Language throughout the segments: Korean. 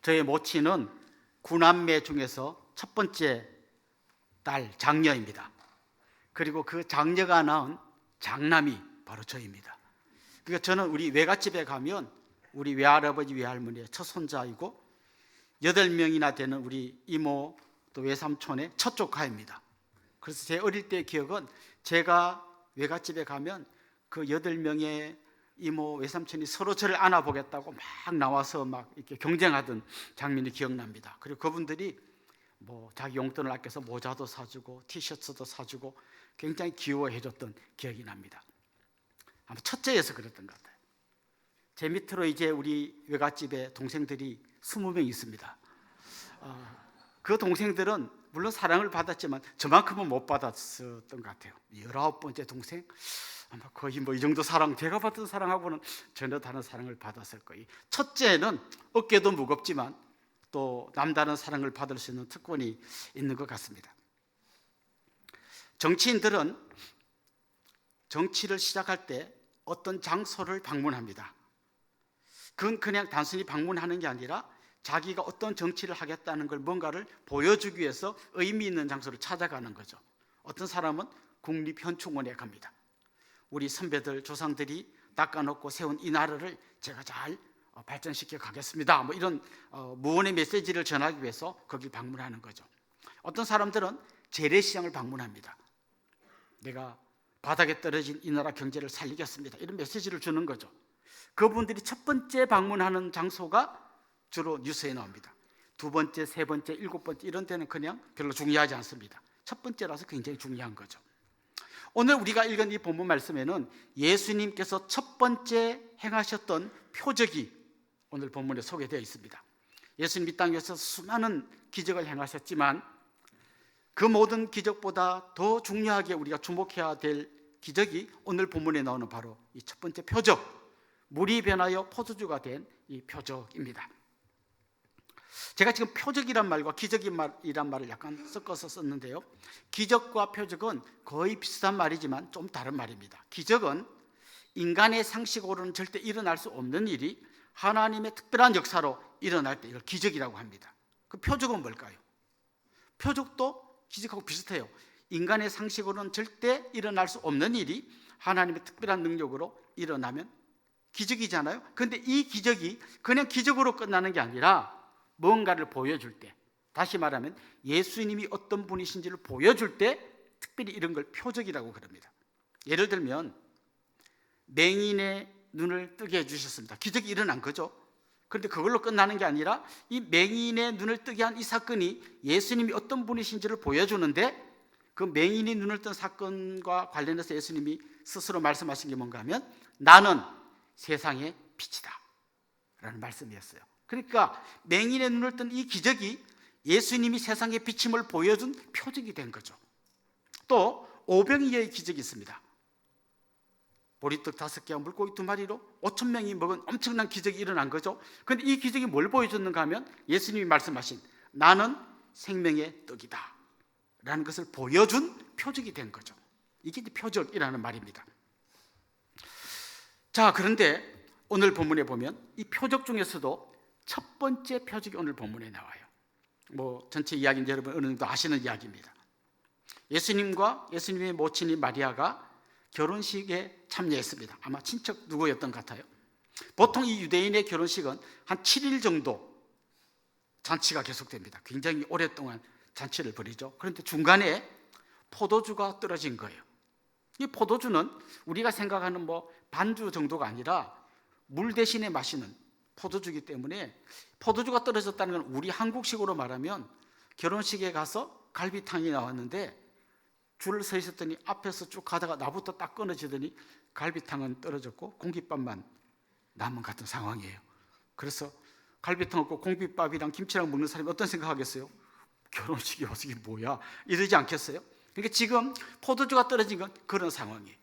저의 모친은 구남매 중에서 첫 번째 딸 장녀입니다. 그리고 그 장녀가 낳은 장남이 바로 저입니다. 그러니까 저는 우리 외갓집에 가면 우리 외할아버지 외할머니의 첫 손자이고 8명이나 되는 우리 이모 또 외삼촌의 첫 조카입니다. 그래서 제 어릴 때의 기억은 제가 외갓집에 가면 그 8명의 이모 외삼촌이 서로 저를 안아보겠다고 막 나와서 막 이렇게 경쟁하던 장면이 기억납니다. 그리고 그분들이 뭐 자기 용돈을 아껴서 모자도 사주고 티셔츠도 사주고 굉장히 귀여워해줬던 기억이 납니다. 아마 첫째여서 그랬던 것 같아요. 제 밑으로 이제 우리 외갓집에 동생들이 20명 있습니다. 그 동생들은 물론 사랑을 받았지만 저만큼은 못 받았었던 것 같아요. 19번째 동생 아마 거의 뭐 이 정도 사랑, 제가 받은 사랑하고는 전혀 다른 사랑을 받았을 거예요. 첫째는 어깨도 무겁지만 또 남다른 사랑을 받을 수 있는 특권이 있는 것 같습니다. 정치인들은 정치를 시작할 때 어떤 장소를 방문합니다. 그건 그냥 단순히 방문하는 게 아니라 자기가 어떤 정치를 하겠다는 걸 뭔가를 보여주기 위해서 의미 있는 장소를 찾아가는 거죠. 어떤 사람은 국립현충원에 갑니다. 우리 선배들 조상들이 닦아놓고 세운 이 나라를 제가 잘 발전시켜 가겠습니다. 뭐 이런 무언의 메시지를 전하기 위해서 거기 방문하는 거죠. 어떤 사람들은 재래시장을 방문합니다. 내가 바닥에 떨어진 이 나라 경제를 살리겠습니다. 이런 메시지를 주는 거죠. 그분들이 첫 번째 방문하는 장소가 주로 뉴스에 나옵니다. 두 번째, 세 번째, 일곱 번째 이런 데는 그냥 별로 중요하지 않습니다. 첫 번째라서 굉장히 중요한 거죠. 오늘 우리가 읽은 이 본문 말씀에는 예수님께서 첫 번째 행하셨던 표적이 오늘 본문에 소개되어 있습니다. 예수님 이 땅에서 수많은 기적을 행하셨지만 그 모든 기적보다 더 중요하게 우리가 주목해야 될 기적이 오늘 본문에 나오는 바로 이 첫 번째 표적, 물이 변하여 포도주가 된 이 표적입니다. 제가 지금 표적이란 말과 기적이란 말을 약간 섞어서 썼는데요, 기적과 표적은 거의 비슷한 말이지만 좀 다른 말입니다. 기적은 인간의 상식으로는 절대 일어날 수 없는 일이 하나님의 특별한 역사로 일어날 때 이걸 기적이라고 합니다. 그 표적은 뭘까요? 표적도 기적하고 비슷해요. 인간의 상식으로는 절대 일어날 수 없는 일이 하나님의 특별한 능력으로 일어나면 기적이잖아요. 그런데 이 기적이 그냥 기적으로 끝나는 게 아니라 뭔가를 보여줄 때, 다시 말하면 예수님이 어떤 분이신지를 보여줄 때 특별히 이런 걸 표적이라고 그럽니다. 예를 들면 맹인의 눈을 뜨게 해주셨습니다. 기적이 일어난 거죠. 그런데 그걸로 끝나는 게 아니라 이 맹인의 눈을 뜨게 한 이 사건이 예수님이 어떤 분이신지를 보여주는데, 그 맹인이 눈을 뜬 사건과 관련해서 예수님이 스스로 말씀하신 게 뭔가 하면 나는 세상의 빛이다 라는 말씀이었어요. 그러니까 맹인의 눈을 뜬 이 기적이 예수님이 세상의 비침을 보여준 표적이 된 거죠. 또 오병이어의 기적이 있습니다. 보리떡 5개와 물고기 2마리로 5,000명이 먹은 엄청난 기적이 일어난 거죠. 그런데 이 기적이 뭘 보여줬는가 하면 예수님이 말씀하신 나는 생명의 떡이다 라는 것을 보여준 표적이 된 거죠. 이게 표적이라는 말입니다. 자, 그런데 오늘 본문에 보면 이 표적 중에서도 첫 번째 표적이 오늘 본문에 나와요. 뭐 전체 이야기는 여러분 어느 정도 아시는 이야기입니다. 예수님과 예수님의 모친인 마리아가 결혼식에 참여했습니다. 아마 친척 누구였던 것 같아요. 보통 이 유대인의 결혼식은 한 7일 정도 잔치가 계속됩니다. 굉장히 오랫동안 잔치를 벌이죠. 그런데 중간에 포도주가 떨어진 거예요. 이 포도주는 우리가 생각하는 뭐 반주 정도가 아니라 물 대신에 마시는 포도주기 때문에 포도주가 떨어졌다는 건 우리 한국식으로 말하면 결혼식에 가서 갈비탕이 나왔는데 줄을 서 있었더니 앞에서 쭉 가다가 나부터 딱 끊어지더니 갈비탕은 떨어졌고 공깃밥만 남은 같은 상황이에요. 그래서 갈비탕 없고 공깃밥이랑 김치랑 먹는 사람이 어떤 생각하겠어요? 결혼식이 와서 이게 뭐야? 이러지 않겠어요? 그러니까 지금 포도주가 떨어진 건 그런 상황이에요.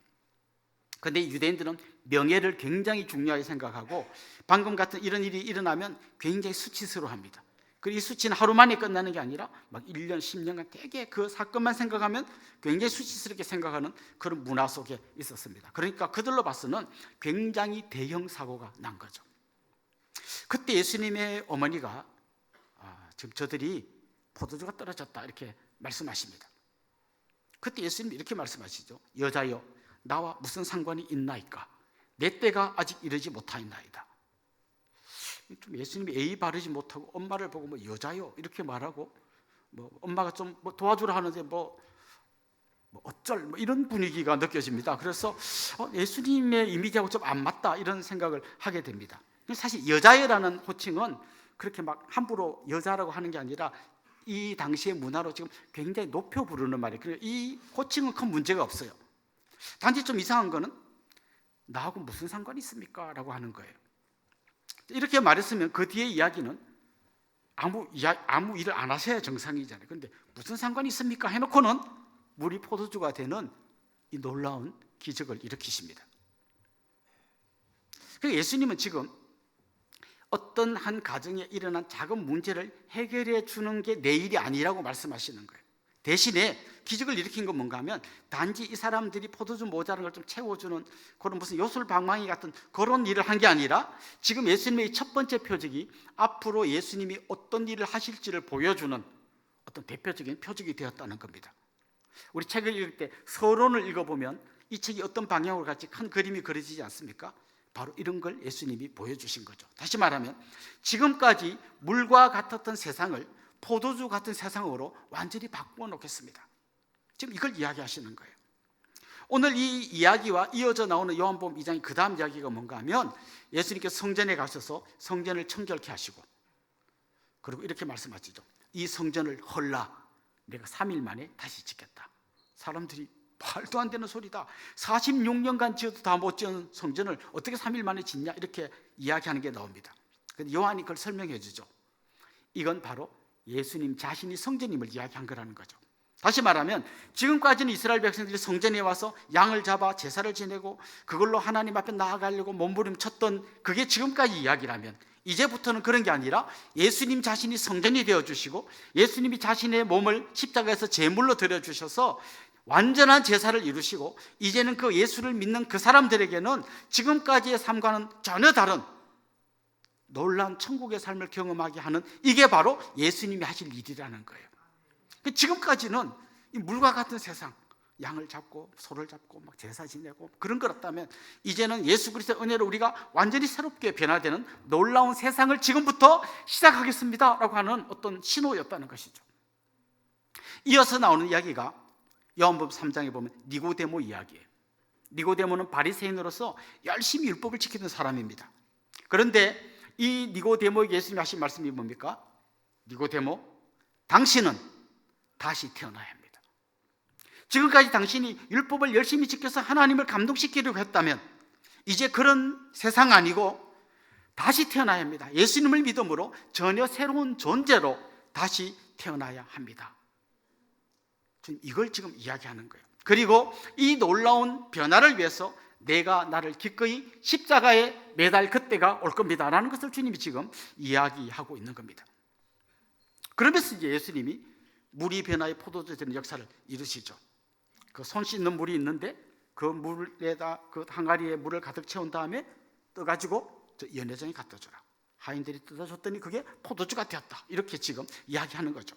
그런데 유대인들은 명예를 굉장히 중요하게 생각하고 방금 같은 이런 일이 일어나면 굉장히 수치스러워합니다. 그리고 이 수치는 하루 만에 끝나는 게 아니라 막 1년, 10년간 되게 그 사건만 생각하면 굉장히 수치스럽게 생각하는 그런 문화 속에 있었습니다. 그러니까 그들로 봐서는 굉장히 대형 사고가 난 거죠. 그때 예수님의 어머니가 지금 저들이 포도주가 떨어졌다 이렇게 말씀하십니다. 그때 예수님이 이렇게 말씀하시죠. 여자여, 나와 무슨 상관이 있나이까? 내 때가 아직 이르지 못하였나이다. 좀 예수님이 예의 바르지 못하고 엄마를 보고 뭐 여자요 이렇게 말하고 뭐 엄마가 좀 뭐 도와주라 하는데 뭐 어쩔 뭐 이런 분위기가 느껴집니다. 그래서 예수님의 이미지하고 좀 안 맞다 이런 생각을 하게 됩니다. 사실 여자여라는 호칭은 그렇게 막 함부로 여자라고 하는 게 아니라 이 당시의 문화로 지금 굉장히 높여 부르는 말이에요. 그래서 이 호칭은 큰 문제가 없어요. 단지 좀 이상한 거는 나하고 무슨 상관이 있습니까? 라고 하는 거예요. 이렇게 말했으면 그 뒤에 이야기는 아무 일을 안 하셔야 정상이잖아요. 그런데 무슨 상관이 있습니까? 해놓고는 물이 포도주가 되는 이 놀라운 기적을 일으키십니다. 그래서 예수님은 지금 어떤 한 가정에 일어난 작은 문제를 해결해 주는 게 내 일이 아니라고 말씀하시는 거예요. 대신에 기적을 일으킨 건 뭔가 하면 단지 이 사람들이 포도주 모자란 걸 좀 채워주는 그런 무슨 요술방망이 같은 그런 일을 한 게 아니라 지금 예수님의 첫 번째 표적이 앞으로 예수님이 어떤 일을 하실지를 보여주는 어떤 대표적인 표적이 되었다는 겁니다. 우리 책을 읽을 때 서론을 읽어보면 이 책이 어떤 방향으로 갈지 큰 그림이 그려지지 않습니까? 바로 이런 걸 예수님이 보여주신 거죠. 다시 말하면 지금까지 물과 같았던 세상을 포도주 같은 세상으로 완전히 바꾸어 놓겠습니다. 지금 이걸 이야기하시는 거예요. 오늘 이 이야기와 이어져 나오는 요한복음 2장의 그 다음 이야기가 뭔가 하면 예수님께서 성전에 가셔서 성전을 청결케 하시고 그리고 이렇게 말씀하시죠. 이 성전을 헐라 내가 3일 만에 다시 짓겠다. 사람들이 말도 안 되는 소리다. 46년간 지어도 다 못 지은 성전을 어떻게 3일 만에 짓냐 이렇게 이야기하는 게 나옵니다. 그런데 요한이 그걸 설명해 주죠. 이건 바로 예수님 자신이 성전임을 이야기한 거라는 거죠. 다시 말하면 지금까지는 이스라엘 백성들이 성전에 와서 양을 잡아 제사를 지내고 그걸로 하나님 앞에 나아가려고 몸부림쳤던 그게 지금까지 이야기라면 이제부터는 그런 게 아니라 예수님 자신이 성전이 되어주시고 예수님이 자신의 몸을 십자가에서 제물로 드려주셔서 완전한 제사를 이루시고 이제는 그 예수를 믿는 그 사람들에게는 지금까지의 삶과는 전혀 다른 놀라운 천국의 삶을 경험하게 하는 이게 바로 예수님이 하실 일이라는 거예요. 지금까지는 이 물과 같은 세상, 양을 잡고 소를 잡고 막 제사 지내고 그런 거였다면 이제는 예수 그리스도의 은혜로 우리가 완전히 새롭게 변화되는 놀라운 세상을 지금부터 시작하겠습니다 라고 하는 어떤 신호였다는 것이죠. 이어서 나오는 이야기가 요한복음 3장에 보면 니고데모 이야기예요. 니고데모는 바리새인으로서 열심히 율법을 지키던 사람입니다. 그런데 이 니고데모에게 예수님이 하신 말씀이 뭡니까? 니고데모, 당신은 다시 태어나야 합니다. 지금까지 당신이 율법을 열심히 지켜서 하나님을 감동시키려고 했다면 이제 그런 세상 아니고 다시 태어나야 합니다. 예수님을 믿음으로 전혀 새로운 존재로 다시 태어나야 합니다. 이걸 지금 이야기하는 거예요. 그리고 이 놀라운 변화를 위해서 내가 나를 기꺼이 십자가에 매달 그때가 올 겁니다 라는 것을 주님이 지금 이야기하고 있는 겁니다. 그러면서 이제 예수님이 물이 변화의 포도주 되는 역사를 이루시죠. 그 손 씻는 물이 있는데 그 물에다 그 항아리에 물을 가득 채운 다음에 떠가지고 저 연회장에 갖다 줘라. 하인들이 뜯어줬더니 그게 포도주가 되었다. 이렇게 지금 이야기하는 거죠.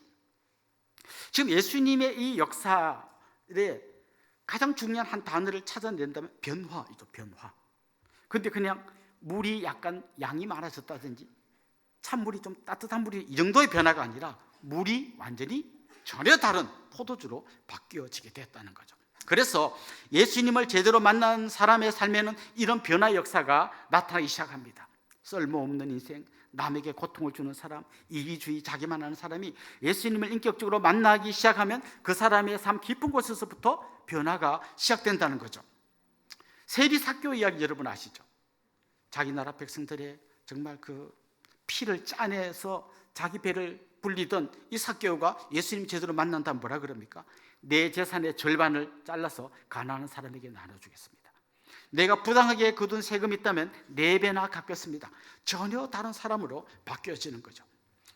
지금 예수님의 이 역사에 가장 중요한 한 단어를 찾아낸다면 변화이죠. 변화. 근데 그냥 물이 약간 양이 많아졌다든지 찬물이 좀 따뜻한 물이 이 정도의 변화가 아니라 물이 완전히 전혀 다른 포도주로 바뀌어지게 됐다는 거죠. 그래서 예수님을 제대로 만난 사람의 삶에는 이런 변화의 역사가 나타나기 시작합니다. 쓸모없는 인생, 남에게 고통을 주는 사람, 이기주의, 자기만 아는 사람이 예수님을 인격적으로 만나기 시작하면 그 사람의 삶 깊은 곳에서부터 변화가 시작된다는 거죠. 세리 삭개오 이야기 여러분 아시죠? 자기 나라 백성들의 정말 그 피를 짜내서 자기 배를 불리던 이 삭개오가 예수님 제대로 만난다면 뭐라 그럽니까? 내 재산의 절반을 잘라서 가난한 사람에게 나눠주겠습니다. 내가 부당하게 거둔 세금이 있다면 4배나 갚겠습니다. 전혀 다른 사람으로 바뀌어지는 거죠.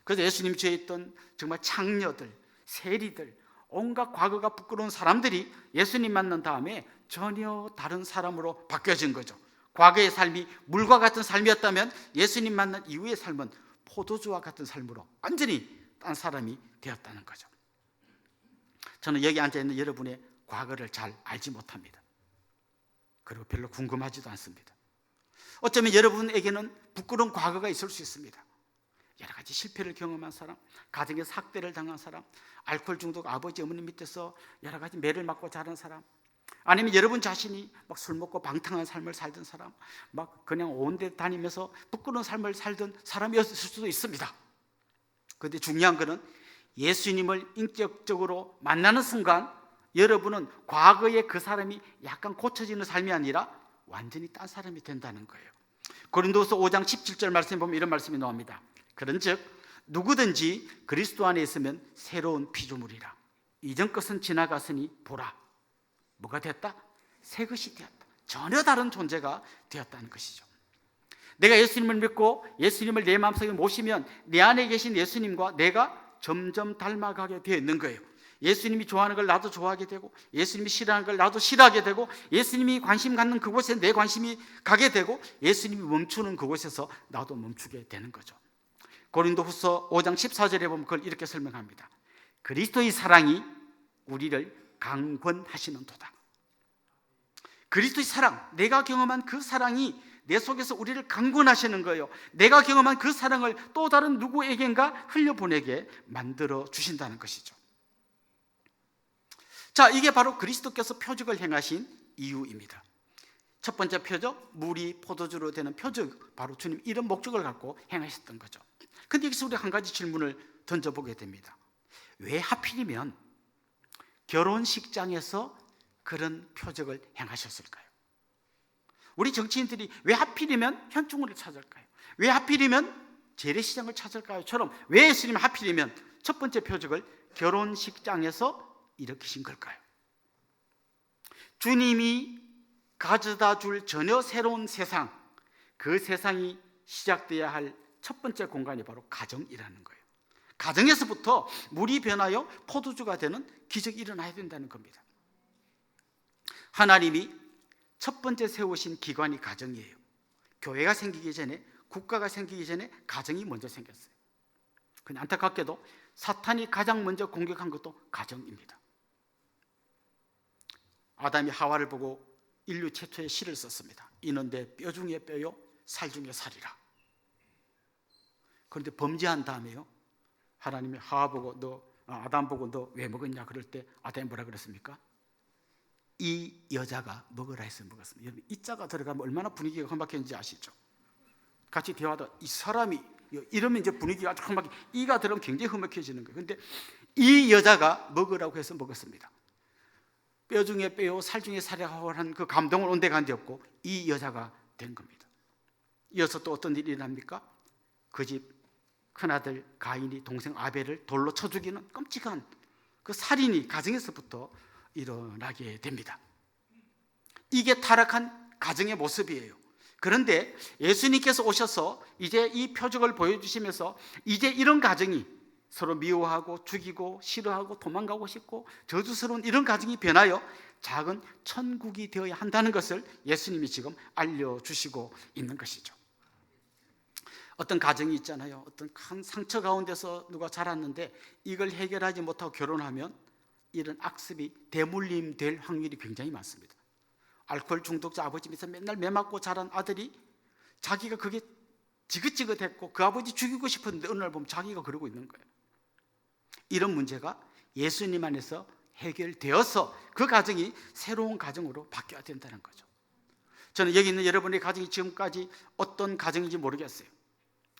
그래서 예수님 뒤에 있던 정말 창녀들, 세리들, 온갖 과거가 부끄러운 사람들이 예수님 만난 다음에 전혀 다른 사람으로 바뀌어진 거죠. 과거의 삶이 물과 같은 삶이었다면 예수님 만난 이후의 삶은 포도주와 같은 삶으로 완전히 딴 사람이 되었다는 거죠. 저는 여기 앉아있는 여러분의 과거를 잘 알지 못합니다. 그리고 별로 궁금하지도 않습니다. 어쩌면 여러분에게는 부끄러운 과거가 있을 수 있습니다. 여러 가지 실패를 경험한 사람, 가정에서 학대를 당한 사람, 알코올 중독 아버지 어머니 밑에서 여러 가지 매를 맞고 자란 사람, 아니면 여러분 자신이 막 술 먹고 방탕한 삶을 살던 사람, 막 그냥 온 데 다니면서 부끄러운 삶을 살던 사람이었을 수도 있습니다. 그런데 중요한 것은 예수님을 인격적으로 만나는 순간 여러분은 과거의 그 사람이 약간 고쳐지는 삶이 아니라 완전히 딴 사람이 된다는 거예요. 고린도서 5장 17절 말씀에 보면 이런 말씀이 나옵니다. 그런즉 누구든지 그리스도 안에 있으면 새로운 피조물이라. 이전 것은 지나갔으니 보라. 뭐가 됐다? 새 것이 되었다. 전혀 다른 존재가 되었다는 것이죠. 내가 예수님을 믿고 예수님을 내 마음속에 모시면 내 안에 계신 예수님과 내가 점점 닮아가게 되어 있는 거예요. 예수님이 좋아하는 걸 나도 좋아하게 되고, 예수님이 싫어하는 걸 나도 싫어하게 되고, 예수님이 관심 갖는 그곳에 내 관심이 가게 되고, 예수님이 멈추는 그곳에서 나도 멈추게 되는 거죠. 고린도후서 5장 14절에 보면 그걸 이렇게 설명합니다. 그리스도의 사랑이 우리를 강권하시는 도다. 그리스도의 사랑, 내가 경험한 그 사랑이 내 속에서 우리를 강권하시는 거예요. 내가 경험한 그 사랑을 또 다른 누구에겐가 흘려보내게 만들어 주신다는 것이죠. 자, 이게 바로 그리스도께서 표적을 행하신 이유입니다. 첫 번째 표적, 물이 포도주로 되는 표적, 바로 주님 이런 목적을 갖고 행하셨던 거죠. 근데 여기서 우리 한 가지 질문을 던져보게 됩니다. 왜 하필이면 결혼식장에서 그런 표적을 행하셨을까요? 우리 정치인들이 왜 하필이면 현충원을 찾을까요? 왜 하필이면 재래시장을 찾을까요? 처럼 왜 예수님 하필이면 첫 번째 표적을 결혼식장에서 일으키신 걸까요? 주님이 가져다 줄 전혀 새로운 세상, 그 세상이 시작되어야 할 첫 번째 공간이 바로 가정이라는 거예요. 가정에서부터 물이 변하여 포도주가 되는 기적이 일어나야 된다는 겁니다. 하나님이 첫 번째 세우신 기관이 가정이에요. 교회가 생기기 전에, 국가가 생기기 전에 가정이 먼저 생겼어요. 근데 안타깝게도 사탄이 가장 먼저 공격한 것도 가정입니다. 아담이 하와를 보고 인류 최초의 시를 썼습니다. 이는 내 뼈 중에 뼈요 살 중에 살이라. 그런데 범죄한 다음에요, 하나님이 하와 보고 아담 보고 너 왜 먹었냐 그럴 때 아담이 뭐라 그랬습니까? 이 여자가 먹으라 해서 먹었습니다. 여러분, 이 자가 들어가면 얼마나 분위기가 험악했는지 아시죠? 같이 대화하다 이 사람이 이러면 이제 분위기가 아주 험악해, 이가 들어가면 굉장히 험악해지는 거예요. 그런데 이 여자가 먹으라고 해서 먹었습니다. 뼈 중에 뼈요 살 중에 살이라고 하는 그 감동을 온데간데 없고 이 여자가 된 겁니다. 이어서 또 어떤 일이 일어납니까? 그 집 큰아들 가인이 동생 아벨을 돌로 쳐 죽이는 끔찍한 그 살인이 가정에서부터 일어나게 됩니다. 이게 타락한 가정의 모습이에요. 그런데 예수님께서 오셔서 이제 이 표적을 보여주시면서 이제 이런 가정이 서로 미워하고 죽이고 싫어하고 도망가고 싶고 저주스러운 이런 가정이 변하여 작은 천국이 되어야 한다는 것을 예수님이 지금 알려주시고 있는 것이죠. 어떤 가정이 있잖아요. 어떤 큰 상처 가운데서 누가 자랐는데 이걸 해결하지 못하고 결혼하면 이런 악습이 대물림 될 확률이 굉장히 많습니다. 알코올 중독자 아버지 밑에서 맨날 매 맞고 자란 아들이 자기가 그게 지긋지긋했고 그 아버지 죽이고 싶었는데 어느 날 보면 자기가 그러고 있는 거예요. 이런 문제가 예수님 안에서 해결되어서 그 가정이 새로운 가정으로 바뀌어야 된다는 거죠. 저는 여기 있는 여러분의 가정이 지금까지 어떤 가정인지 모르겠어요.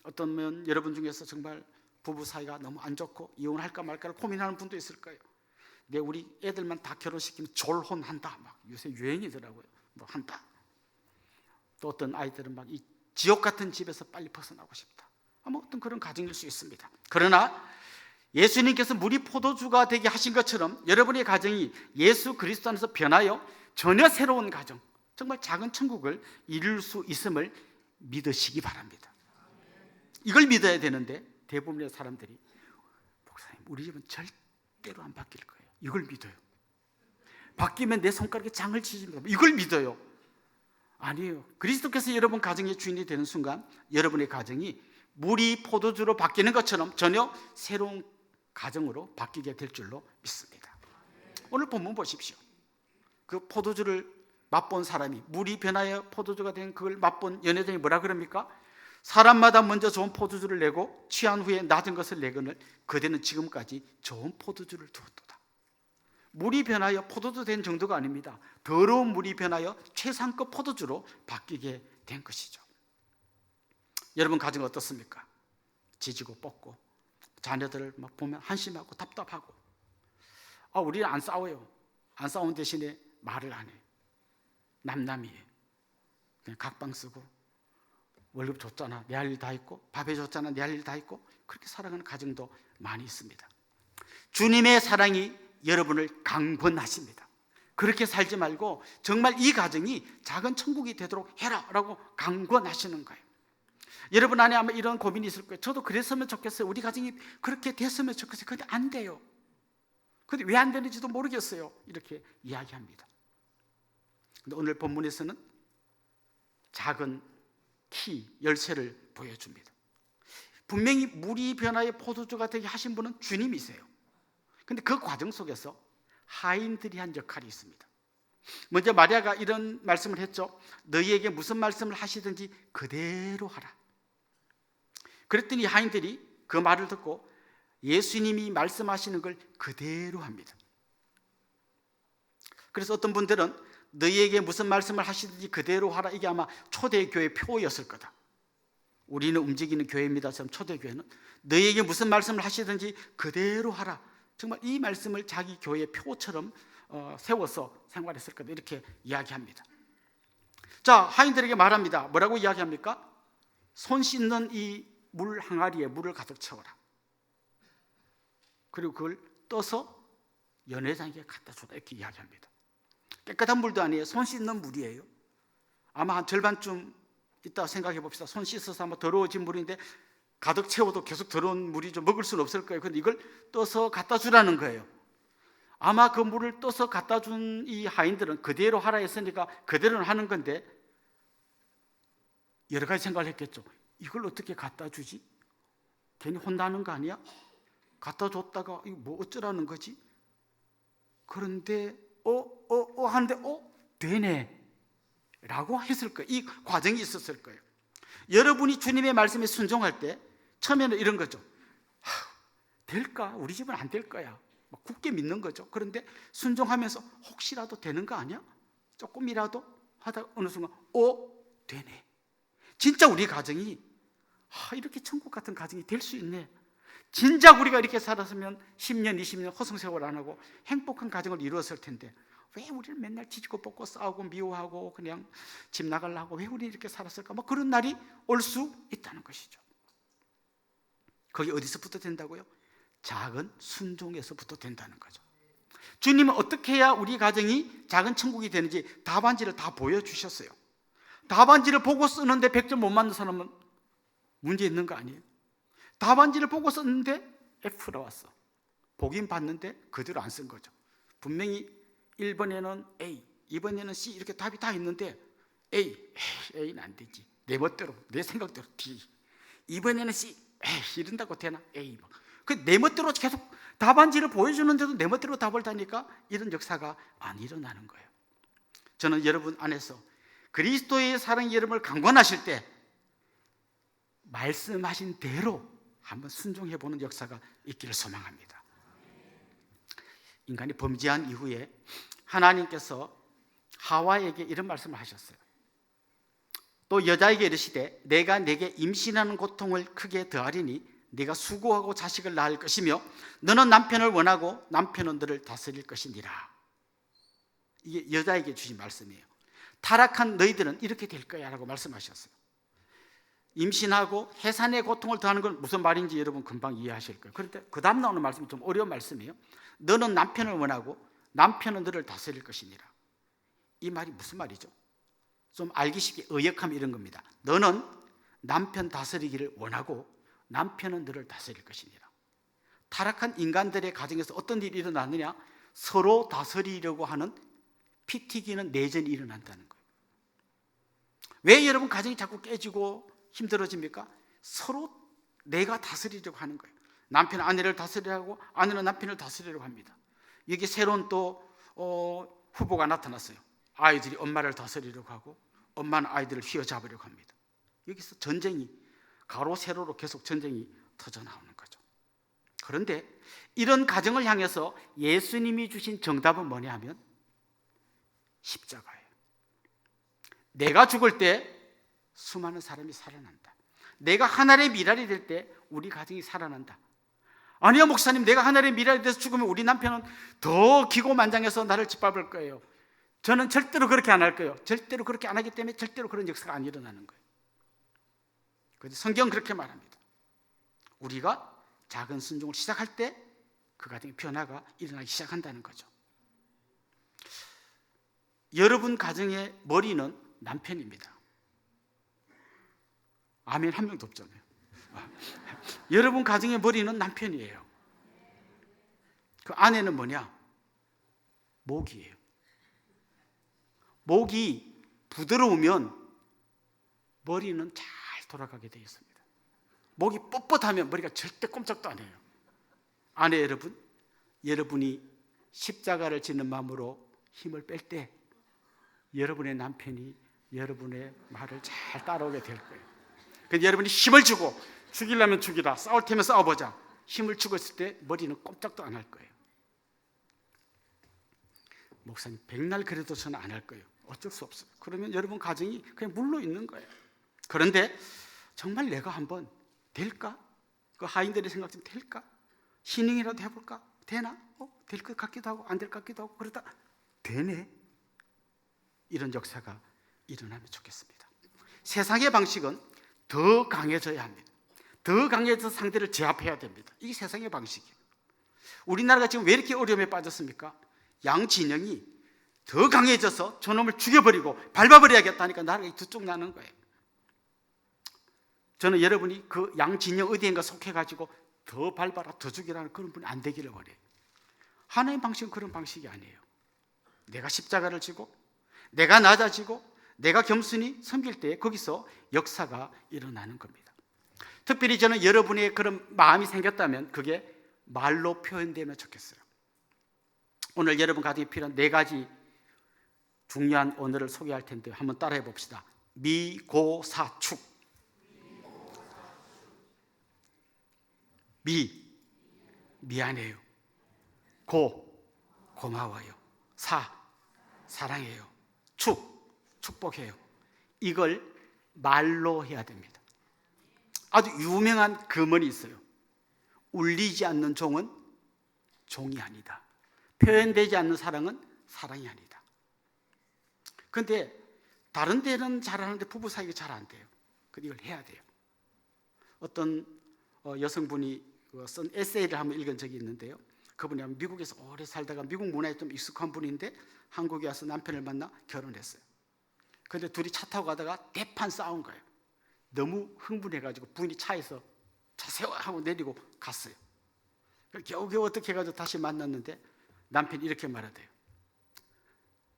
어떤 여러분 중에서 정말 부부 사이가 너무 안 좋고 이혼할까 말까를 고민하는 분도 있을 거예요. 근데 우리 애들만 다 결혼시키면 졸혼한다, 막 요새 유행이더라고요. 뭐 한다. 또 어떤 아이들은 막 이 지옥 같은 집에서 빨리 벗어나고 싶다. 아마 어떤 그런 가정일 수 있습니다. 그러나 예수님께서 물이 포도주가 되게 하신 것처럼 여러분의 가정이 예수 그리스도 안에서 변하여 전혀 새로운 가정, 정말 작은 천국을 이룰 수 있음을 믿으시기 바랍니다. 이걸 믿어야 되는데 대부분의 사람들이 목사님 우리 집은 절대로 안 바뀔 거예요. 이걸 믿어요. 바뀌면 내 손가락에 장을 치십니다. 이걸 믿어요. 아니에요. 그리스도께서 여러분 가정의 주인이 되는 순간 여러분의 가정이 물이 포도주로 바뀌는 것처럼 전혀 새로운 가정으로 바뀌게 될 줄로 믿습니다. 오늘 본문 보십시오. 그 포도주를 맛본 사람이, 물이 변하여 포도주가 된 그걸 맛본 연회장이 뭐라 그럽니까? 사람마다 먼저 좋은 포도주를 내고 취한 후에 낮은 것을 내거늘 그대는 지금까지 좋은 포도주를 두었도다. 물이 변하여 포도주 된 정도가 아닙니다. 더러운 물이 변하여 최상급 포도주로 바뀌게 된 것이죠. 여러분 가정 어떻습니까? 지지고 뻗고 자녀들을 막 보면 한심하고 답답하고, 우리는 안 싸워요. 안 싸운 대신에 말을 안 해. 남남이에요. 그냥 각방 쓰고 월급 줬잖아 내 할 일 다 했고, 밥 해줬잖아 내 할 일 다 했고, 그렇게 살아가는 가정도 많이 있습니다. 주님의 사랑이 여러분을 강권하십니다. 그렇게 살지 말고 정말 이 가정이 작은 천국이 되도록 해라 라고 강권하시는 거예요. 여러분 안에 아마 이런 고민이 있을 거예요. 저도 그랬으면 좋겠어요. 우리 가정이 그렇게 됐으면 좋겠어요. 근데 안 돼요. 근데 왜 안 되는지도 모르겠어요. 이렇게 이야기합니다. 근데 오늘 본문에서는 작은 키, 열쇠를 보여줍니다. 분명히 물이 변하여 포도주가 되게 하신 분은 주님이세요. 근데 그 과정 속에서 하인들이 한 역할이 있습니다. 먼저 마리아가 이런 말씀을 했죠. 너희에게 무슨 말씀을 하시든지 그대로 하라. 그랬더니 하인들이 그 말을 듣고 예수님이 말씀하시는 걸 그대로 합니다. 그래서 어떤 분들은 너희에게 무슨 말씀을 하시든지 그대로 하라, 이게 아마 초대교회 표였을 거다. 우리는 움직이는 교회입니다. 지금 초대교회는 너희에게 무슨 말씀을 하시든지 그대로 하라, 정말 이 말씀을 자기 교회 표처럼 세워서 생활했을 거다, 이렇게 이야기합니다. 자, 하인들에게 말합니다. 뭐라고 이야기합니까? 손 씻는 이 물 항아리에 물을 가득 채워라. 그리고 그걸 떠서 연회장에게 갖다 주라, 이렇게 이야기합니다. 깨끗한 물도 아니에요. 손 씻는 물이에요. 아마 한 절반쯤 이따 생각해 봅시다. 손 씻어서 아마 더러워진 물인데 가득 채워도 계속 더러운 물이 좀 먹을 수는 없을 거예요. 그런데 이걸 떠서 갖다 주라는 거예요. 아마 그 물을 떠서 갖다 준 이 하인들은 그대로 하라 했으니까 그대로는 하는 건데 여러 가지 생각을 했겠죠. 이걸 어떻게 갖다 주지? 괜히 혼나는 거 아니야? 갖다 줬다가 이거 뭐 어쩌라는 거지? 그런데 하는데 되네 라고 했을 거예요. 이 과정이 있었을 거예요. 여러분이 주님의 말씀에 순종할 때 처음에는 이런 거죠. 될까? 우리 집은 안 될 거야. 굳게 믿는 거죠. 그런데 순종하면서 혹시라도 되는 거 아니야? 조금이라도 하다가 어느 순간 되네. 진짜 우리 가정이 이렇게 천국 같은 가정이 될 수 있네. 진작 우리가 이렇게 살았으면 10년, 20년 허송세월 안 하고 행복한 가정을 이루었을 텐데 왜 우리는 맨날 지지고 볶고 싸우고 미워하고 그냥 집 나가려고 왜 우리 이렇게 살았을까? 그런 날이 올 수 있다는 것이죠. 그게 어디서부터 된다고요? 작은 순종에서부터 된다는 거죠. 주님은 어떻게 해야 우리 가정이 작은 천국이 되는지 답안지를 다 보여주셨어요. 답안지를 보고 쓰는데 100점 못 맞는 사람은 문제 있는 거 아니에요? 답안지를 보고 썼는데 F 나왔어. 보긴 봤는데 그대로 안 쓴 거죠. 분명히 1번에는 A, 2번에는 C 이렇게 답이 다 있는데 A는 안 되지. 내 멋대로, 내 생각대로 D. 2번에는 C, 이런다고 되나? A. 내 멋대로 계속 답안지를 보여주는데도 내 멋대로 답을 다니까 이런 역사가 안 일어나는 거예요. 저는 여러분 안에서 그리스도의 사랑이 여러분을 강권하실 때 말씀하신 대로 한번 순종해 보는 역사가 있기를 소망합니다. 인간이 범죄한 이후에 하나님께서 하와에게 이런 말씀을 하셨어요. 또 여자에게 이르시되 내가 내게 임신하는 고통을 크게 더하리니 네가 수고하고 자식을 낳을 것이며 너는 남편을 원하고 남편은 너를 다스릴 것이니라. 이게 여자에게 주신 말씀이에요. 타락한 너희들은 이렇게 될 거야 라고 말씀하셨어요. 임신하고 해산의 고통을 더하는 건 무슨 말인지 여러분 금방 이해하실 거예요. 그런데 그 다음 나오는 말씀이 좀 어려운 말씀이에요. 너는 남편을 원하고 남편은 너를 다스릴 것이니라. 이 말이 무슨 말이죠? 좀 알기 쉽게 의역하면 이런 겁니다. 너는 남편 다스리기를 원하고 남편은 너를 다스릴 것이니라. 타락한 인간들의 가정에서 어떤 일이 일어나느냐? 서로 다스리려고 하는 피 튀기는 내전이 일어난다는 거예요. 왜 여러분 가정이 자꾸 깨지고 힘들어집니까? 서로 내가 다스리려고 하는 거예요. 남편은 아내를 다스리려고 하고 아내는 남편을 다스리려고 합니다. 여기 새로운 또 후보가 나타났어요. 아이들이 엄마를 다스리려고 하고 엄마는 아이들을 휘어잡으려고 합니다. 여기서 전쟁이 가로 세로로 계속 전쟁이 터져나오는 거죠. 그런데 이런 가정을 향해서 예수님이 주신 정답은 뭐냐 하면 십자가예요. 내가 죽을 때 수많은 사람이 살아난다. 내가 하나님의 미랄이 될 때 우리 가정이 살아난다. 아니요 목사님, 내가 하나님의 미랄이 돼서 죽으면 우리 남편은 더 기고만장해서 나를 짓밟을 거예요. 저는 절대로 그렇게 안 할 거예요. 절대로 그렇게 안 하기 때문에 절대로 그런 역사가 안 일어나는 거예요. 그래서 성경은 그렇게 말합니다. 우리가 작은 순종을 시작할 때 그 가정의 변화가 일어나기 시작한다는 거죠. 여러분 가정의 머리는 남편입니다. 아멘 한 명도 없잖아요. 여러분 가정의 머리는 남편이에요. 그 아내는 뭐냐? 목이에요. 목이 부드러우면 머리는 잘 돌아가게 되어 있습니다. 목이 뻣뻣하면 머리가 절대 꼼짝도 안 해요. 아내 여러분, 여러분이 십자가를 지는 마음으로 힘을 뺄 때 여러분의 남편이 여러분의 말을 잘 따라오게 될 거예요. 그래서 여러분이 힘을 주고 죽이려면 죽이라, 싸울 테면 싸워보자, 힘을 주고 있을 때 머리는 꼼짝도 안 할 거예요. 목사님 백날 그래도 저는 안 할 거예요. 어쩔 수 없어요. 그러면 여러분 가정이 그냥 물러 있는 거예요. 그런데 정말 내가 한번 될까? 그 하인들의 생각 좀 될까? 신앙이라도 해볼까? 되나? 될 것 같기도 하고 안 될 것 같기도 하고 그러다 되네. 이런 역사가 일어나면 좋겠습니다. 세상의 방식은 더 강해져야 합니다. 더 강해져서 상대를 제압해야 됩니다. 이게 세상의 방식이에요. 우리나라가 지금 왜 이렇게 어려움에 빠졌습니까? 양 진영이 더 강해져서 저놈을 죽여버리고 밟아버려야겠다니까 나라가 두 쪽 나는 거예요. 저는 여러분이 그 양 진영 어디인가 속해가지고 더 밟아라, 더 죽이라는 그런 분이 안 되기를 원해요. 하나님의 방식은 그런 방식이 아니에요. 내가 십자가를 지고 내가 낮아지고 내가 겸손히 섬길 때 거기서 역사가 일어나는 겁니다. 특별히 저는 여러분의 그런 마음이 생겼다면 그게 말로 표현되면 좋겠어요. 오늘 여러분 가정에 필요한 4가지 중요한 언어를 소개할 텐데 한번 따라해 봅시다. 미고사축. 미안해요. 고마워요. 사랑해요. 축복해요. 이걸 말로 해야 됩니다. 아주 유명한 금언이 있어요. 울리지 않는 종은 종이 아니다. 표현되지 않는 사랑은 사랑이 아니다. 그런데 다른 데는 잘하는데 부부 사이가 잘 안 돼요. 이걸 해야 돼요. 어떤 여성분이 쓴 에세이를 한번 읽은 적이 있는데요. 그분이 미국에서 오래 살다가 미국 문화에 좀 익숙한 분인데 한국에 와서 남편을 만나 결혼했어요. 그런데 둘이 차 타고 가다가 대판 싸운 거예요. 너무 흥분해가지고 부인이 차에서 차 세워 하고 내리고 갔어요. 겨우겨우 어떻게 해가지고 다시 만났는데 남편이 이렇게 말하대요.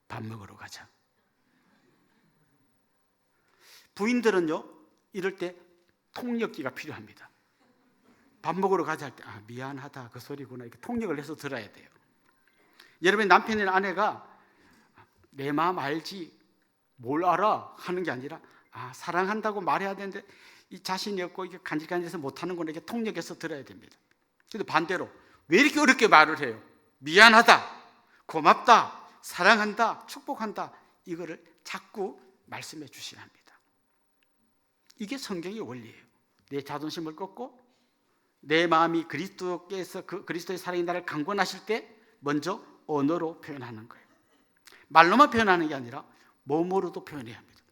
밥 먹으러 가자. 부인들은요 이럴 때 통역기가 필요합니다. 밥 먹으러 가자 할 때 미안하다 그 소리구나 이렇게 통역을 해서 들어야 돼요. 여러분의 남편이나 아내가 내 마음 알지 뭘 알아 하는 게 아니라 사랑한다고 말해야 되는데 이 자신이 없고 이게 간질간질해서 못하는구나 이렇게 통역해서 들어야 됩니다. 근데 반대로 왜 이렇게 어렵게 말을 해요? 미안하다, 고맙다, 사랑한다, 축복한다 이거를 자꾸 말씀해 주셔야 합니다. 이게 성경의 원리예요. 내 자존심을 꺾고 내 마음이 그리스도께서 그리스도의 사랑이 나를 강권하실 때 먼저 언어로 표현하는 거예요. 말로만 표현하는 게 아니라 몸으로도 표현해야 합니다.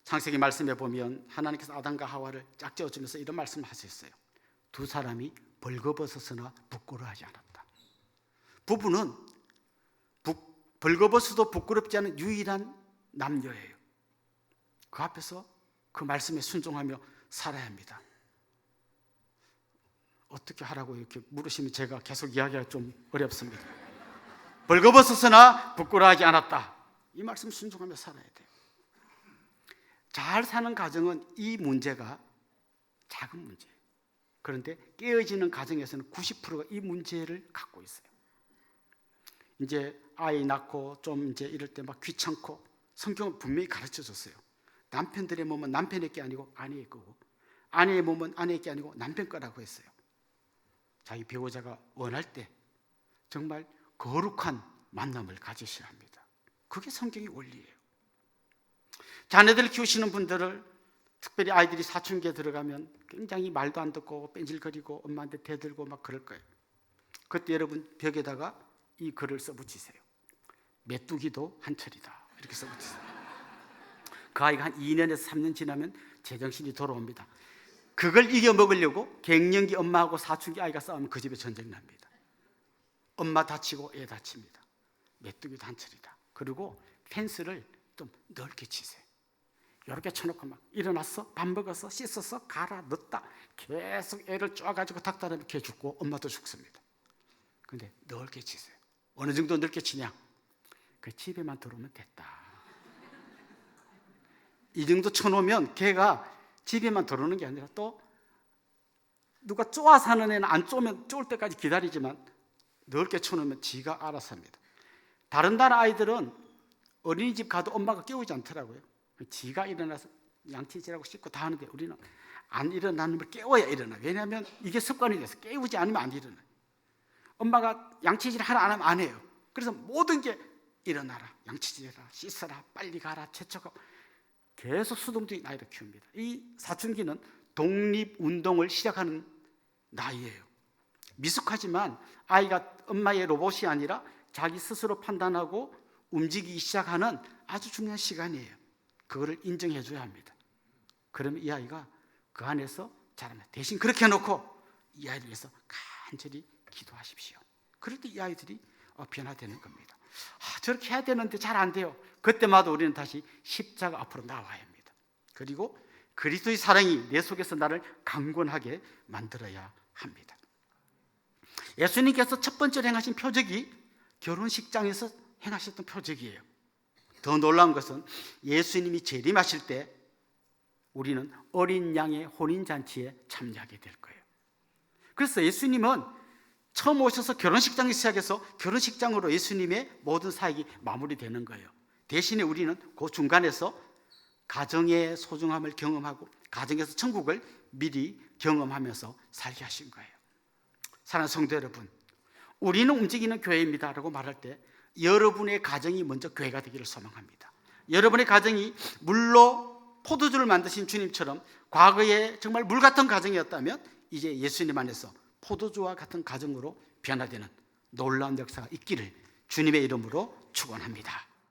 창세기 말씀에 보면 하나님께서 아담과 하와를 짝지어주면서 이런 말씀을 하셨어요. 두 사람이 벌거벗었으나 부끄러워하지 않았다. 부부는 벌거벗어도 부끄럽지 않은 유일한 남녀예요. 그 앞에서 그 말씀에 순종하며 살아야 합니다. 어떻게 하라고 이렇게 물으시면 제가 계속 이야기하기 좀 어렵습니다. 벌거벗었으나 부끄러워하지 않았다. 이 말씀 순종하며 살아야 돼요. 잘 사는 가정은 이 문제가 작은 문제예요. 그런데 깨어지는 가정에서는 90%가 이 문제를 갖고 있어요. 이제 아이 낳고 좀 이제 이럴 때 막 귀찮고, 성경은 분명히 가르쳐 줬어요. 남편들의 몸은 남편의 게 아니고 아내의 거고, 아내의 몸은 아내의 게 아니고 남편 거라고 했어요. 자기 배우자가 원할 때 정말 거룩한 만남을 가지셔야 합니다. 그게 성경의 원리예요. 자녀들 키우시는 분들을, 특별히 아이들이 사춘기에 들어가면 굉장히 말도 안 듣고 뺀질거리고 엄마한테 대들고 막 그럴 거예요. 그때 여러분 벽에다가 이 글을 써붙이세요. 메뚜기도 한철이다. 이렇게 써붙이세요. 그 아이가 한 2년에서 3년 지나면 제정신이 돌아옵니다. 그걸 이겨먹으려고 갱년기 엄마하고 사춘기 아이가 싸우면 그 집에 전쟁이 납니다. 엄마 다치고 애 다칩니다. 메뚜기도 한철이다. 그리고 펜스를 좀 넓게 치세요. 이렇게 쳐놓고 막 일어났어? 밥 먹었어? 씻었어? 가라 넣었다. 계속 애를 쪼아가지고 닥달하면 걔 죽고 엄마도 죽습니다. 근데 넓게 치세요. 어느 정도 넓게 치냐? 그 집에만 들어오면 됐다. 이 정도 쳐놓으면 걔가 집에만 들어오는 게 아니라 또 누가 쪼아서 하는 애는 안 쪼면 쪼을 때까지 기다리지만 넓게 쳐놓으면 지가 알아서 합니다. 다른 나라 아이들은 어린이집 가도 엄마가 깨우지 않더라고요. 지가 일어나서 양치질하고 씻고 다 하는데 우리는 안 일어나는 걸 깨워야 일어나. 왜냐하면 이게 습관이 돼서 깨우지 않으면 안 일어나요. 엄마가 양치질 하나 안 하면 안 해요. 그래서 모든 게 일어나라, 양치질해라, 씻어라, 빨리 가라, 재촉하고 계속 수동적인 아이를 키웁니다. 이 사춘기는 독립운동을 시작하는 나이예요. 미숙하지만 아이가 엄마의 로봇이 아니라 자기 스스로 판단하고 움직이기 시작하는 아주 중요한 시간이에요. 그거를 인정해 줘야 합니다. 그러면 이 아이가 그 안에서 자랍니다. 대신 그렇게 해놓고 이 아이를 위해서 간절히 기도하십시오. 그럴 때 이 아이들이 변화되는 겁니다. 저렇게 해야 되는데 잘 안 돼요. 그때마다 우리는 다시 십자가 앞으로 나와야 합니다. 그리고 그리스도의 사랑이 내 속에서 나를 강건하게 만들어야 합니다. 예수님께서 첫 번째로 행하신 표적이 결혼식장에서 행하셨던 표적이에요. 더 놀라운 것은 예수님이 재림하실 때 우리는 어린 양의 혼인잔치에 참여하게 될 거예요. 그래서 예수님은 처음 오셔서 결혼식장에 시작해서 결혼식장으로 예수님의 모든 사역이 마무리되는 거예요. 대신에 우리는 그 중간에서 가정의 소중함을 경험하고 가정에서 천국을 미리 경험하면서 살게 하신 거예요. 사랑하는 성도 여러분, 우리는 움직이는 교회입니다라고 말할 때 여러분의 가정이 먼저 교회가 되기를 소망합니다. 여러분의 가정이 물로 포도주를 만드신 주님처럼 과거에 정말 물 같은 가정이었다면 이제 예수님 안에서 포도주와 같은 가정으로 변화되는 놀라운 역사가 있기를 주님의 이름으로 축원합니다.